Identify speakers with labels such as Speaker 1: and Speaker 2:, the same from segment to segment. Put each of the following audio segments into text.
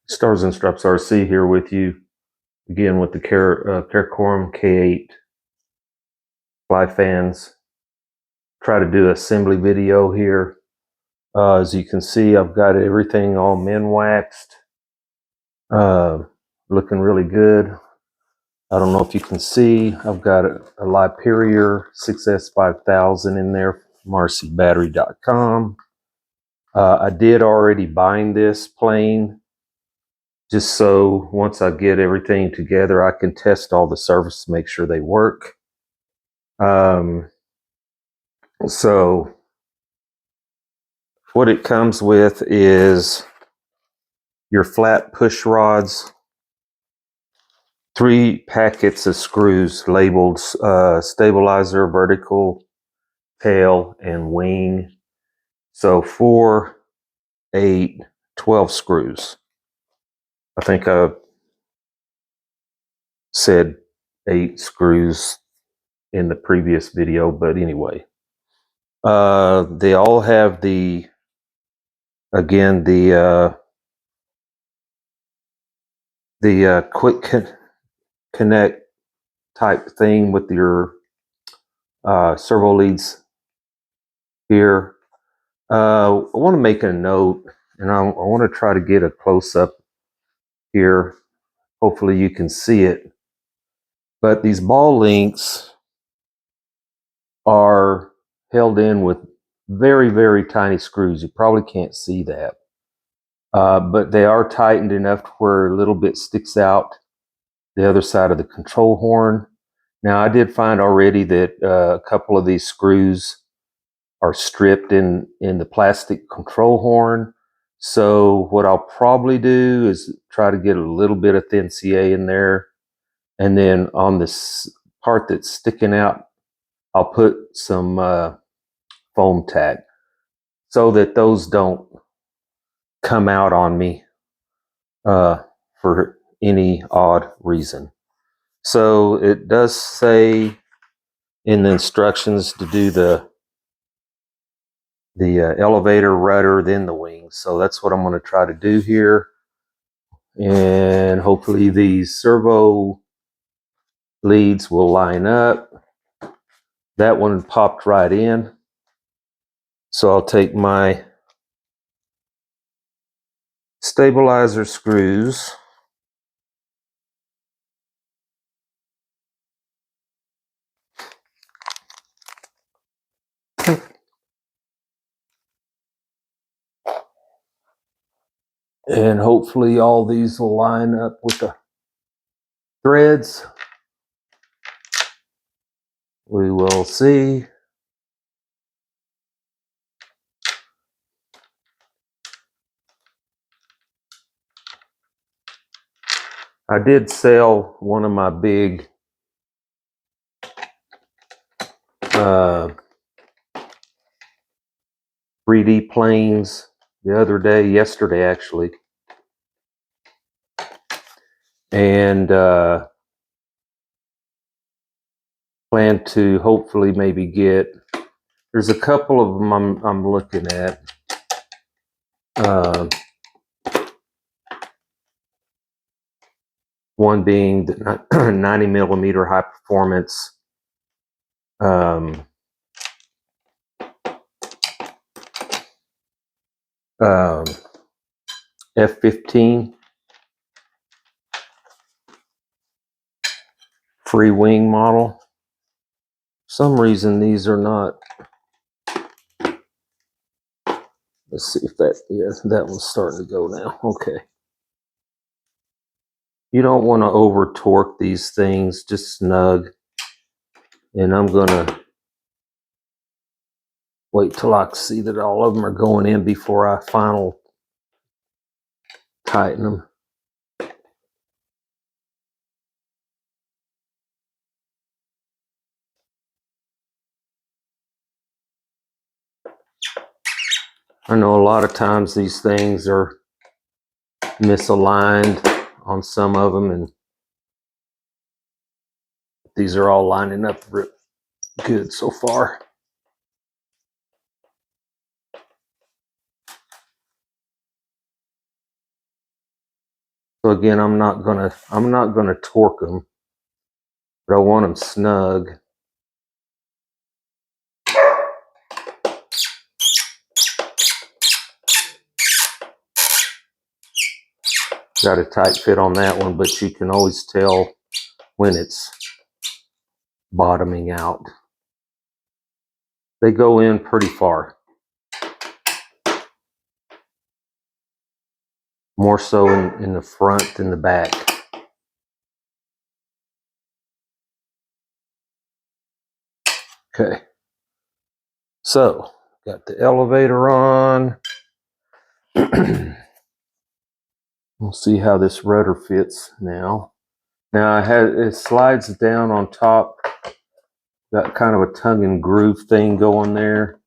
Speaker 1: Stars and Stripes RC here with you again with the Karakorum K-8 Flyfans. Try to do assembly video here. As you can see, I've got everything all min waxed, looking really good. I don't know if you can see, I've got a Lyperior 6S5000 in there from rcbattery.com. I did already bind this plane, just so once I get everything together, I can test all the surfaces to make sure they work. So what it comes with is your flat push rods, 3 packets of screws labeled stabilizer, vertical, tail, and wing. So 4, 8, 12 screws. I think I said 8 screws in the previous video, but anyway. They all have the quick connect type thing with your servo leads here. I want to make a note, and I want to try to get a close-up here. Hopefully you can see it. But these ball links are held in with very, very tiny screws. You probably can't see that. But they are tightened enough to where a little bit sticks out the other side of the control horn. Now, I did find already that a couple of these screws are stripped in the plastic control horn. So what I'll probably do is try to get a little bit of thin CA in there. And then on this part that's sticking out, I'll put some foam tack so that those don't come out on me for any odd reason. So it does say in the instructions to do the elevator, rudder, then the wings. So that's what I'm going to try to do here. And hopefully these servo leads will line up. That one popped right in. So I'll take my stabilizer screws, and hopefully all these will line up with the threads. We will see. I did sell one of my big 3D planes the other day, yesterday actually, and plan to hopefully maybe get. There's a couple of them I'm looking at. One being the 90 millimeter high performance F-15 free wing model. For some reason these are not. Let's see if that, yeah, that one's starting to go now. Okay. You don't want to over torque these things, just snug. And I'm gonna wait till I see that all of them are going in before I final tighten them. I know a lot of times these things are misaligned on some of them, and these are all lining up good so far. So again, I'm not gonna torque them, but I want them snug. Got a tight fit on that one, but you can always tell when it's bottoming out. They go in pretty far. More so in the front than the back. Okay. So, got the elevator on. We'll see how this rudder fits now. Now it slides down on top. Got kind of a tongue and groove thing going there.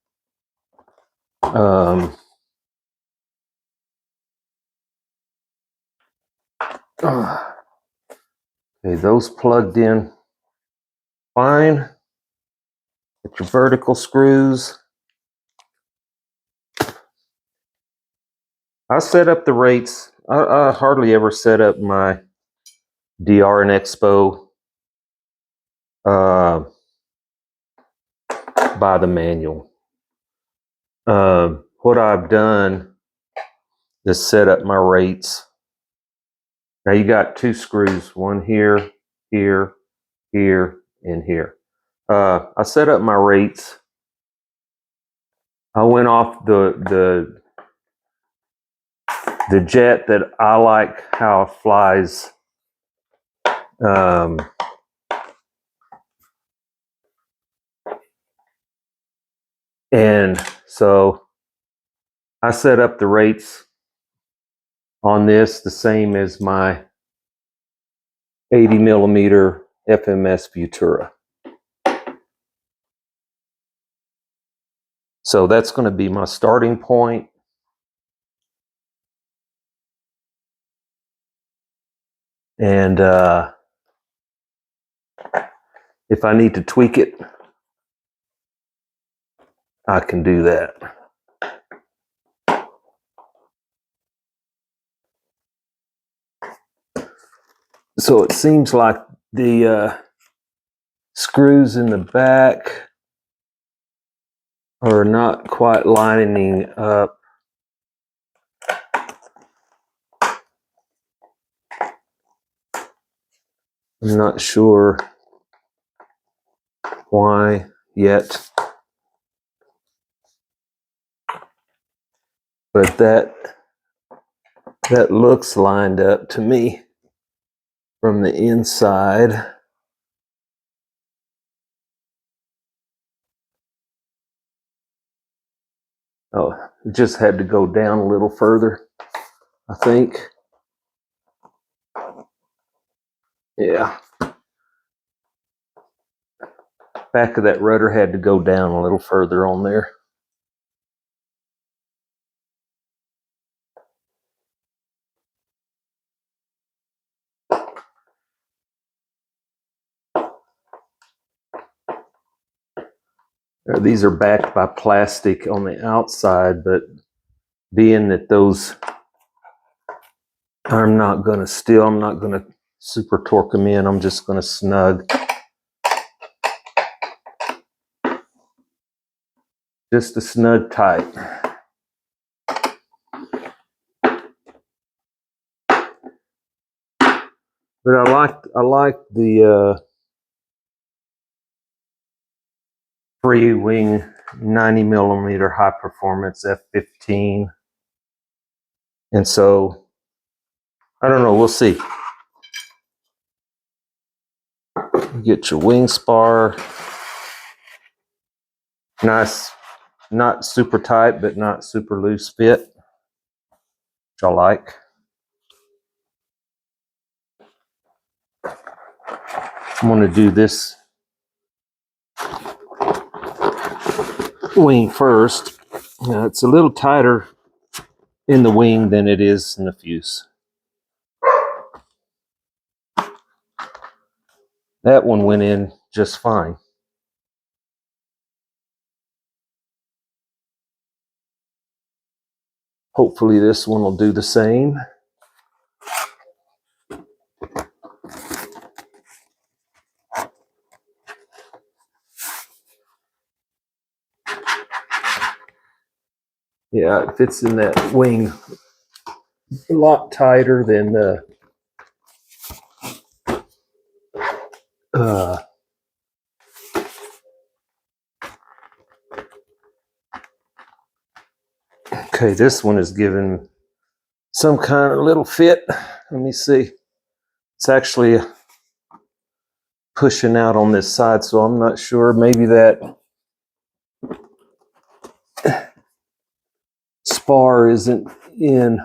Speaker 1: Okay, those plugged in fine. Get your vertical screws. I set up the rates. I hardly ever set up my DR and Expo by the manual. What I've done is set up my rates. Now you got two screws, one here, here, here, and here. I set up my rates. I went off the jet that I like how it flies. And so I set up the rates on this the same as my 80 millimeter FMS Futura. So that's going to be my starting point. And if I need to tweak it, I can do that. So it seems like the screws in the back are not quite lining up. I'm not sure why yet, but that looks lined up to me from the inside. Oh, it just had to go down a little further, I think. Yeah. Back of that rudder had to go down a little further on there. These are backed by plastic on the outside, but being that those, I'm not going to super torque them in. I'm just going to snug. Just a snug tight. But I like the free wing 90 millimeter high performance F15. And so, I don't know, we'll see. Get your wing spar. Nice, not super tight, but not super loose fit, which I like. I'm going to do this wing first. Now, it's a little tighter in the wing than it is in the fuse. That one went in just fine. Hopefully this one will do the same. Yeah, it fits in that wing a lot tighter than the okay, this one is given some kind of little fit. Let me see. It's actually pushing out on this side, so I'm not sure. Maybe that spar isn't in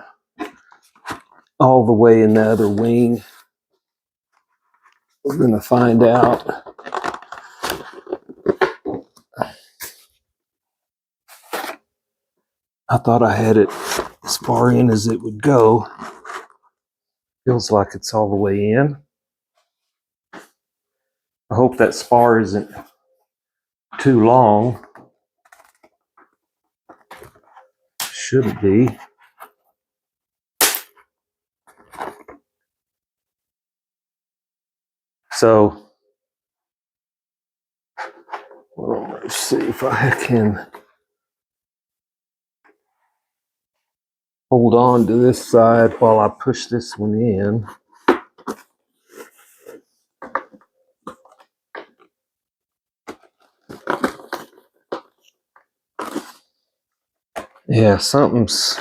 Speaker 1: all the way in the other wing. We're going to find out. I thought I had it as far in as it would go. Feels like it's all the way in. I hope that spar isn't too long. Shouldn't be. So, well, let's see if I can hold on to this side while I push this one in. Yeah, something's...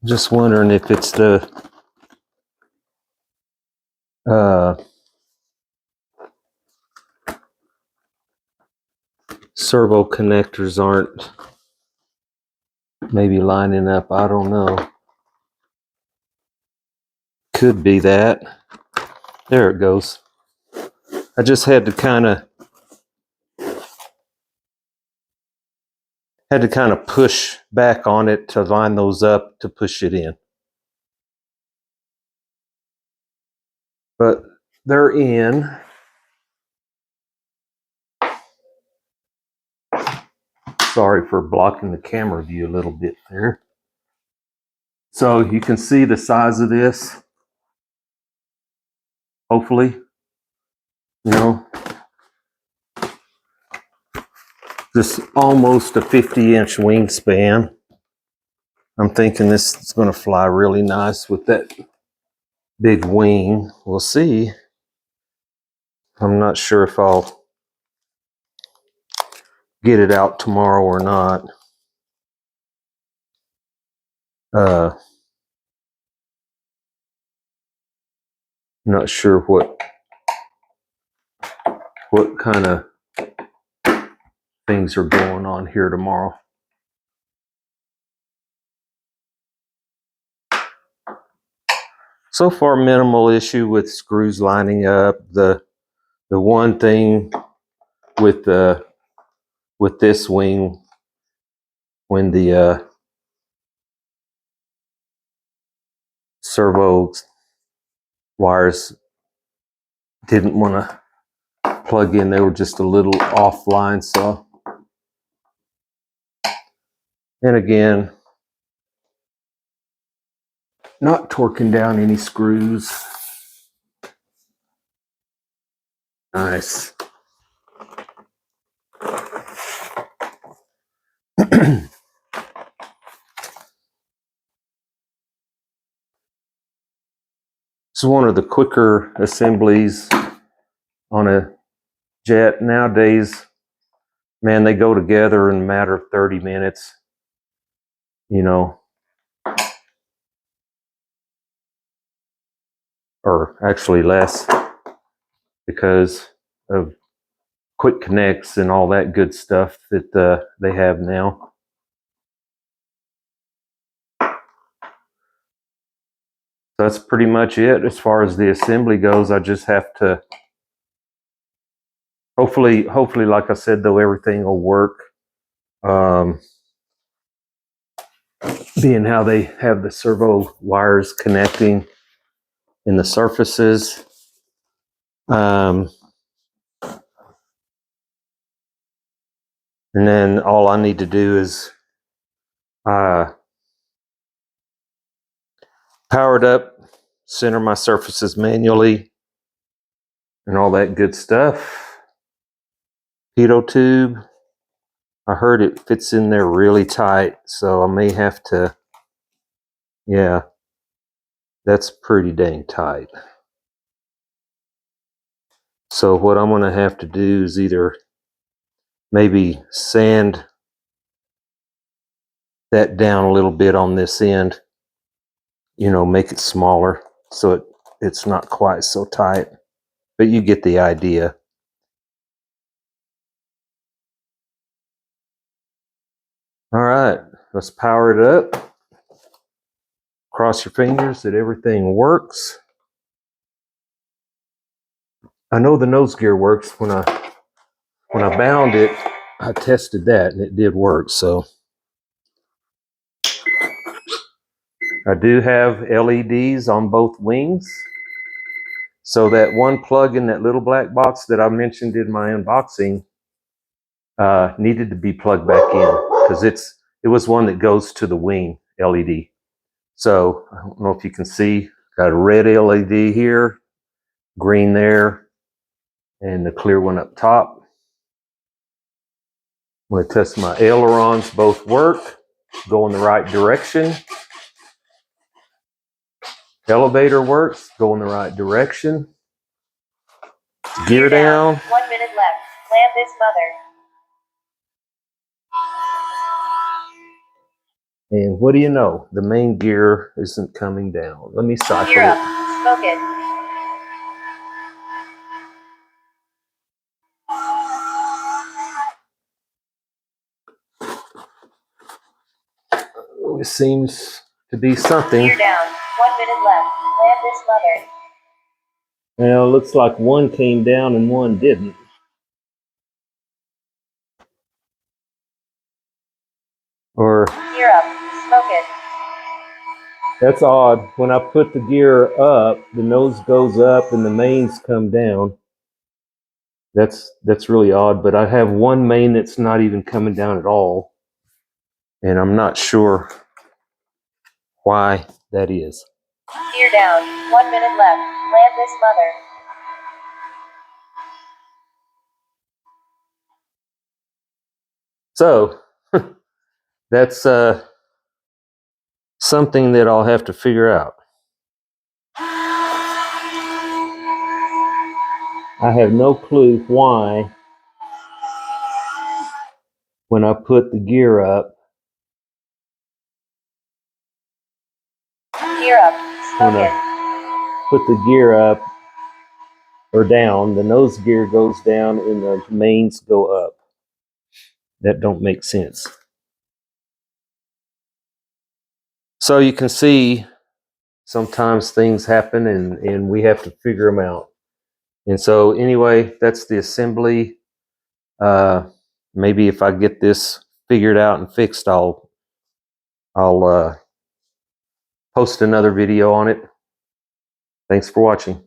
Speaker 1: Just wondering if it's the servo connectors aren't maybe lining up. I don't know. Could be that. There it goes. I just had to kind of push back on it to line those up to push it in. But they're in. Sorry for blocking the camera view a little bit there. So you can see the size of this. Hopefully, you know, this almost a 50-inch wingspan. I'm thinking this is going to fly really nice with that big wing. We'll see. I'm not sure if I'll get it out tomorrow or not. Not sure what kind of things are going on here tomorrow. So far, minimal issue with screws lining up. The one thing with this wing, when the servo wires didn't want to plug in, they were just a little offline. So, and again, not torquing down any screws. Nice. This is one of the quicker assemblies on a jet. Nowadays, man, they go together in a matter of 30 minutes. You know, or actually less, because of quick connects and all that good stuff that they have now. That's pretty much it as far as the assembly goes. I just have to hopefully, like I said, though, everything will work. Being how they have the servo wires connecting in the surfaces. And then all I need to do is power it up, center my surfaces manually, and all that good stuff. Pitot tube, I heard it fits in there really tight, so I may have to, yeah, that's pretty dang tight. So what I'm going to have to do is either maybe sand that down a little bit on this end, you know, make it smaller so it's not quite so tight, but you get the idea. All right, let's power it up. Cross your fingers that everything works. I know the nose gear works. When I bound it, I tested that and it did work. So I do have LEDs on both wings. So that one plug in that little black box that I mentioned in my unboxing needed to be plugged back in because it was one that goes to the wing LED. So I don't know if you can see, got a red LED here, green there, and the clear one up top. I'm going to test my ailerons, both work, go in the right direction. Elevator works, go in the right direction. Gear down.
Speaker 2: 1 minute left. Land this mother.
Speaker 1: And what do you know? The main gear isn't coming down. Let me cycle
Speaker 2: Gear
Speaker 1: it.
Speaker 2: up. Smoke it.
Speaker 1: It seems to be something.
Speaker 2: Gear down. 1 minute left. Land this mother.
Speaker 1: Well, it looks like one came down and one didn't. Or
Speaker 2: Gear up. Smoke it.
Speaker 1: that's odd. When I put the gear up, the nose goes up and the mains come down. That's really odd, but I have one main that's not even coming down at all. And I'm not sure why that is.
Speaker 2: Gear down. 1 minute left. Land this mother.
Speaker 1: So that's something that I'll have to figure out. I have no clue why when I put the gear up,
Speaker 2: Gear up. Smoke it.
Speaker 1: put the gear up or down, the nose gear goes down and the mains go up. That don't make sense. So you can see sometimes things happen and we have to figure them out. And so anyway, that's the assembly. Maybe if I get this figured out and fixed, I'll post another video on it. Thanks for watching.